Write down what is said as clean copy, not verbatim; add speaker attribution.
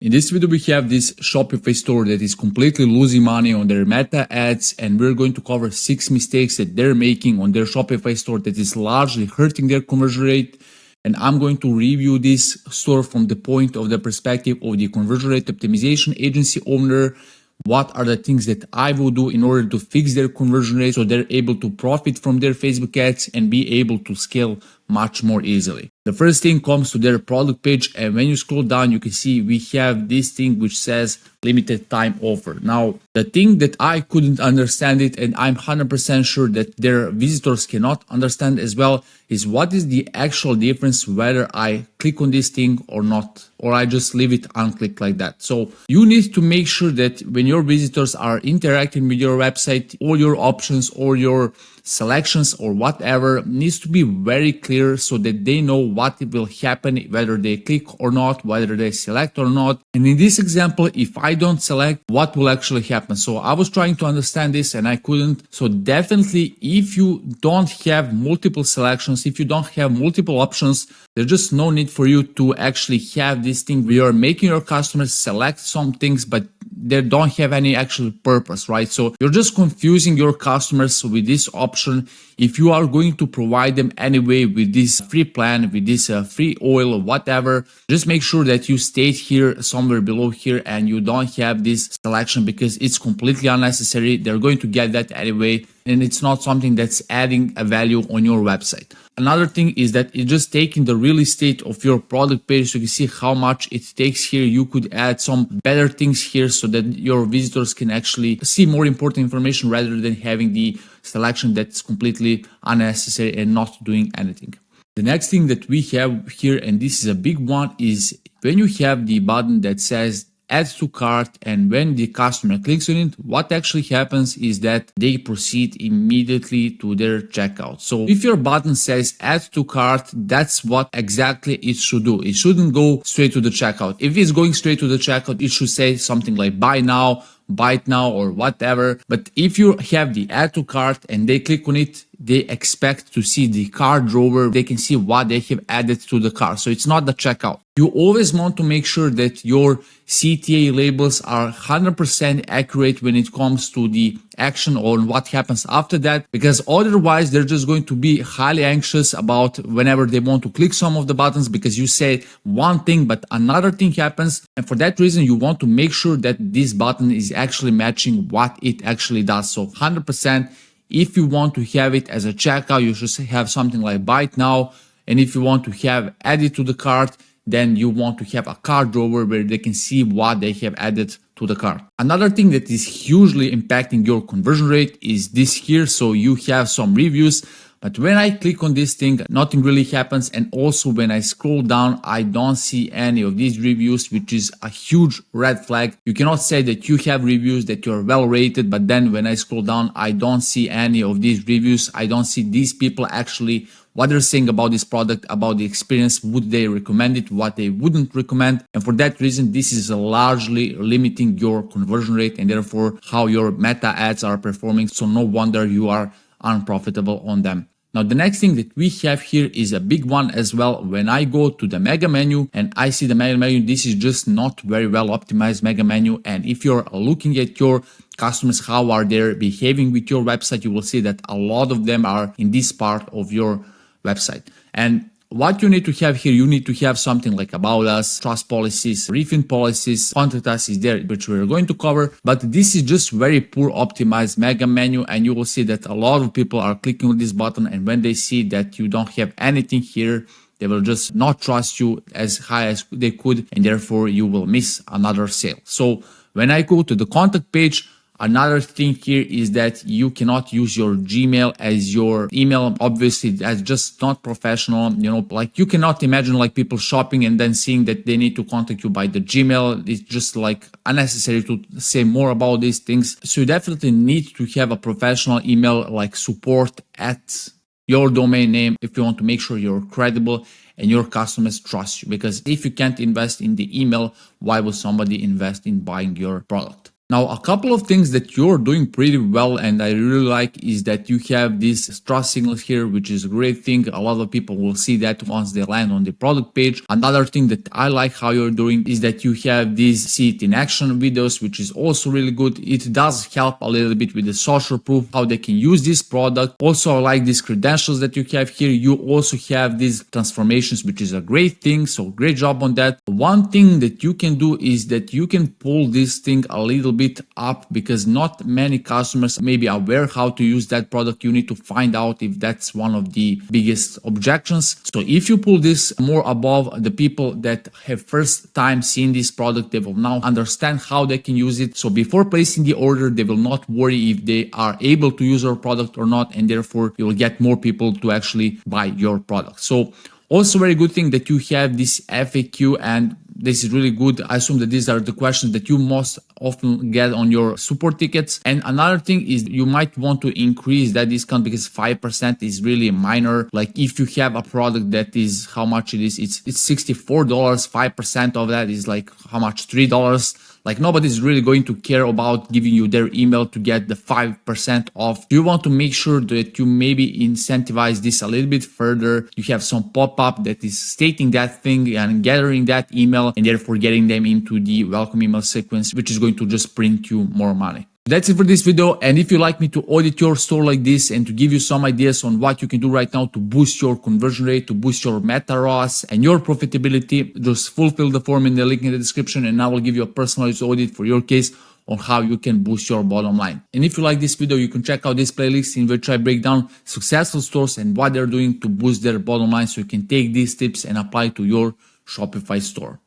Speaker 1: In this video, we have this Shopify store that is completely losing money on their meta ads, and we're going to cover 6 mistakes that they're making on their Shopify store that is largely hurting their conversion rate. And I'm going to review this store from the point of the perspective of the conversion rate optimization agency owner. What are the things that I will do in order to fix their conversion rate so they're able to profit from their Facebook ads and be able to scale much more easily. The first thing comes to their product page, and when you scroll down, you can see we have this thing which says limited time offer. Now, the thing that I couldn't understand it, and I'm 100% sure that their visitors cannot understand as well, is what is the actual difference whether I click on this thing or not, or I just leave it unclicked like that. So you need to make sure that when your visitors are interacting with your website, all your options or your selections or whatever needs to be very clear so that they know what will happen, whether they click or not, whether they select or not. And in this example, if I don't select, what will actually happen? So I was trying to understand this and I couldn't. So definitely, if you don't have multiple selections, if you don't have multiple options, there's just no need for you to actually have this thing where you're making your customers select some things, but they don't have any actual purpose, right? So you're just confusing your customers with this option. If you are going to provide them anyway with this free plan, with this free oil or whatever, just make sure that you state here somewhere below here and you don't have this selection because it's completely unnecessary. They're going to get that anyway, and it's not something that's adding a value on your website. Another thing is that it's just taking the real estate of your product page so you can see how much it takes here. You could add some better things here so that your visitors can actually see more important information rather than having the selection that's completely unnecessary and not doing anything. The next thing that we have here, and this is a big one, is when you have the button that says add to cart, and when the customer clicks on it, what actually happens is that they proceed immediately to their checkout. So if your button says add to cart, that's what exactly it should do. It shouldn't go straight to the checkout. If it's going straight to the checkout, it should say something like buy now, buy it now, or whatever. But if you have the add to cart and they click on it, they expect to see the cart drawer. They can see what they have added to the cart. So it's not the checkout. You always want to make sure that your CTA labels are 100% accurate when it comes to the action or what happens after that, because otherwise they're just going to be highly anxious about whenever they want to click some of the buttons because you say one thing but another thing happens. And for that reason, you want to make sure that this button is actually matching what it actually does. So 100%. If you want to have it as a checkout, you should have something like buy it now. And if you want to have added to the cart, then you want to have a cart drawer where they can see what they have added to the cart. Another thing that is hugely impacting your conversion rate is this here. So you have some reviews, but when I click on this thing, nothing really happens. And also when I scroll down, I don't see any of these reviews, which is a huge red flag. You cannot say that you have reviews, that you're well rated, but then when I scroll down, I don't see any of these reviews. I don't see these people actually what they're saying about this product, about the experience, would they recommend it, what they wouldn't recommend. And for that reason, this is largely limiting your conversion rate and therefore how your meta ads are performing. So no wonder you are unprofitable on them. Now, the next thing that we have here is a big one as well. When I go to the mega menu and I see the mega menu, this is just not very well optimized mega menu. And if you're looking at your customers, how are they behaving with your website, you will see that a lot of them are in this part of your website. And what you need to have here, you need to have something like about us, trust policies, refund policies, contact us is there, which we're going to cover. But this is just very poor optimized mega menu. And you will see that a lot of people are clicking on this button. And when they see that you don't have anything here, they will just not trust you as high as they could. And therefore you will miss another sale. So when I go to the contact page, another thing here is that you cannot use your Gmail as your email. Obviously, that's just not professional. You know, like you cannot imagine like people shopping and then seeing that they need to contact you by the Gmail. It's just like unnecessary to say more about these things. So you definitely need to have a professional email like support at your domain name if you want to make sure you're credible and your customers trust you. Because if you can't invest in the email, why would somebody invest in buying your product? Now, a couple of things that you're doing pretty well and I really like is that you have these trust signals here, which is a great thing. A lot of people will see that once they land on the product page. Another thing that I like how you're doing is that you have these see it in action videos, which is also really good. It does help a little bit with the social proof, how they can use this product. Also, I like these credentials that you have here. You also have these transformations, which is a great thing. So great job on that. One thing that you can do is that you can pull this thing a little bit up, because not many customers may be aware how to use that product. You need to find out if that's one of the biggest objections. So if you pull this more above, the people that have first time seen this product, they will now understand how they can use it. So before placing the order, they will not worry if they are able to use your product or not, and therefore you will get more people to actually buy your product. So also very good thing that you have this FAQ, and this is really good. I assume that these are the questions that you most often get on your support tickets. And another thing is you might want to increase that discount, because 5% is really minor. Like if you have a product that is how much it is, it's $64, 5% of that is like how much, $3. Like nobody's really going to care about giving you their email to get the 5% off. You want to make sure that you maybe incentivize this a little bit further. You have some pop-up that is stating that thing and gathering that email, and therefore getting them into the welcome email sequence, which is going to just print you more money. That's it for this video, and if you like me to audit your store like this and to give you some ideas on what you can do right now to boost your conversion rate, to boost your meta ROAS and your profitability, just fulfill the form in the link in the description and I will give you a personalized audit for your case on how you can boost your bottom line. And if you like this video, you can check out this playlist in which I break down successful stores and what they're doing to boost their bottom line, so you can take these tips and apply to your Shopify store.